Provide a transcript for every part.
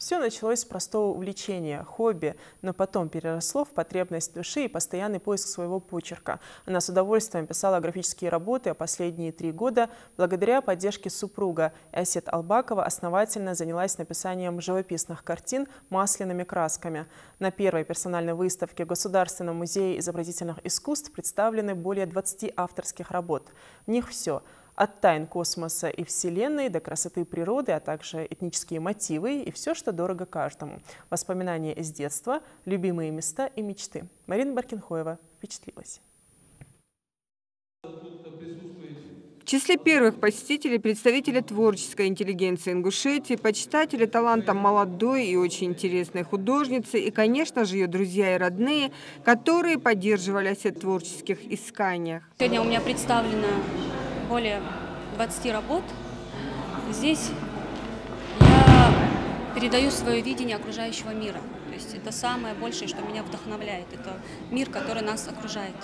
Все началось с простого увлечения, хобби, но потом переросло в потребность души и постоянный поиск своего почерка. Она с удовольствием писала графические работы, а последние 3 года, благодаря поддержке супруга, Асет Албакова основательно занялась написанием живописных картин масляными красками. На первой персональной выставке в Государственном музее изобразительных искусств представлены более 20 авторских работ. В них все – от тайн космоса и Вселенной до красоты природы, а также этнические мотивы и все, что дорого каждому. Воспоминания из детства, любимые места и мечты. Марина Баркинхоева впечатлилась. В числе первых посетителей представители творческой интеллигенции Ингушетии, почитатели таланта молодой и очень интересной художницы и, конечно же, ее друзья и родные, которые поддерживали Асет в творческих исканиях. Сегодня у меня представлено более 20 работ. Здесь я передаю свое видение окружающего мира. То есть это самое большее, что меня вдохновляет. Это мир, который нас окружает.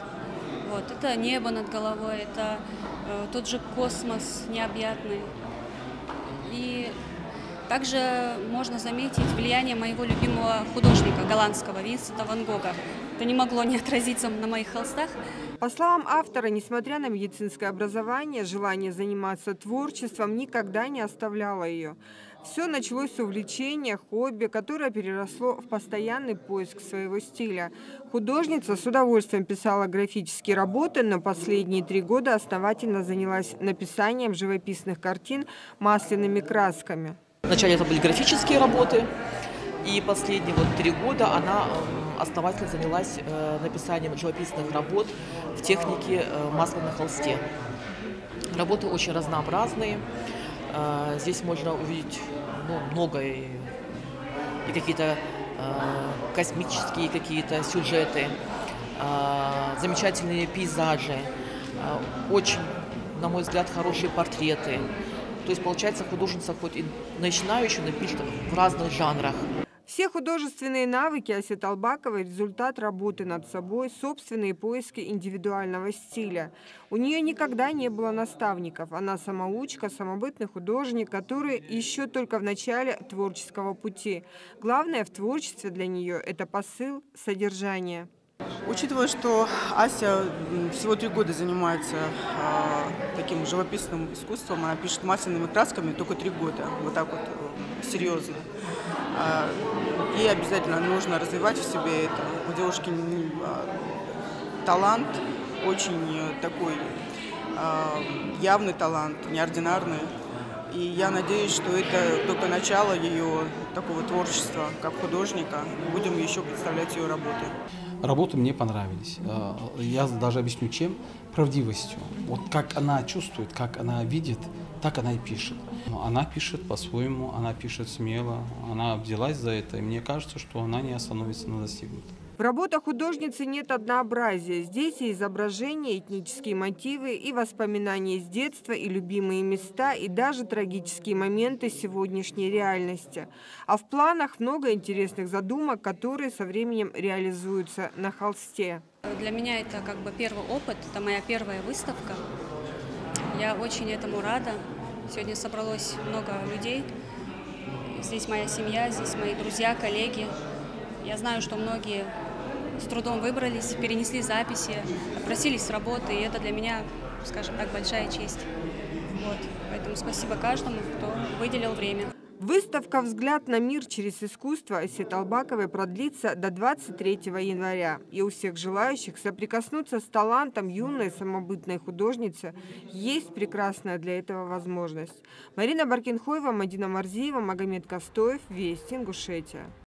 Вот. Это небо над головой, это тот же космос необъятный. И также можно заметить влияние моего любимого художника голландского Винсента ван Гога. Это не могло не отразиться на моих холстах. По словам автора, несмотря на медицинское образование, желание заниматься творчеством никогда не оставляло ее. Все началось с увлечения, хобби, которое переросло в постоянный поиск своего стиля. Художница с удовольствием писала графические работы, но последние 3 года основательно занялась написанием живописных картин масляными красками. Вначале это были графические работы, и последние 3 года она основательно занялась написанием живописных работ в технике масла на холсте. Работы очень разнообразные. Здесь можно увидеть многое, и какие-то космические какие-то сюжеты, замечательные пейзажи, очень, на мой взгляд, хорошие портреты. То есть, получается, художница хоть и начинающая, но пишет в разных жанрах. Все художественные навыки Асет Албаковой – результат работы над собой, собственные поиски индивидуального стиля. У нее никогда не было наставников. Она самоучка, самобытный художник, который еще только в начале творческого пути. Главное в творчестве для нее – это посыл, содержание. Учитывая, что Ася всего 3 года занимается таким живописным искусством, она пишет масляными красками только 3 года, вот так вот серьезно. И обязательно нужно развивать в себе это. У девушки талант, очень такой явный талант, неординарный. И я надеюсь, что это только начало ее такого творчества, как художника. Будем еще представлять ее работы. Работы мне понравились. Я даже объясню, чем. Правдивостью. Вот как она чувствует, как она видит, так она и пишет. Но она пишет по-своему, она пишет смело, она взялась за это, и мне кажется, что она не остановится на достигнутом. В работах художницы нет однообразия. Здесь и изображения, этнические мотивы, и воспоминания из детства, и любимые места, и даже трагические моменты сегодняшней реальности. А в планах много интересных задумок, которые со временем реализуются на холсте. Для меня это как бы первый опыт, это моя первая выставка. Я очень этому рада. Сегодня собралось много людей. Здесь моя семья, здесь мои друзья, коллеги. Я знаю, что многие с трудом выбрались, перенесли записи, отпросились с работы, и это для меня, скажем так, большая честь. Вот. Поэтому спасибо каждому, кто выделил время. Выставка «Взгляд на мир через искусство» Асет Албаковой продлится до 23 января. И у всех желающих соприкоснуться с талантом юной самобытной художницы есть прекрасная для этого возможность. Марина Баркинхоева, Мадина Марзиева, Магомед Костоев, Вести, Ингушетия.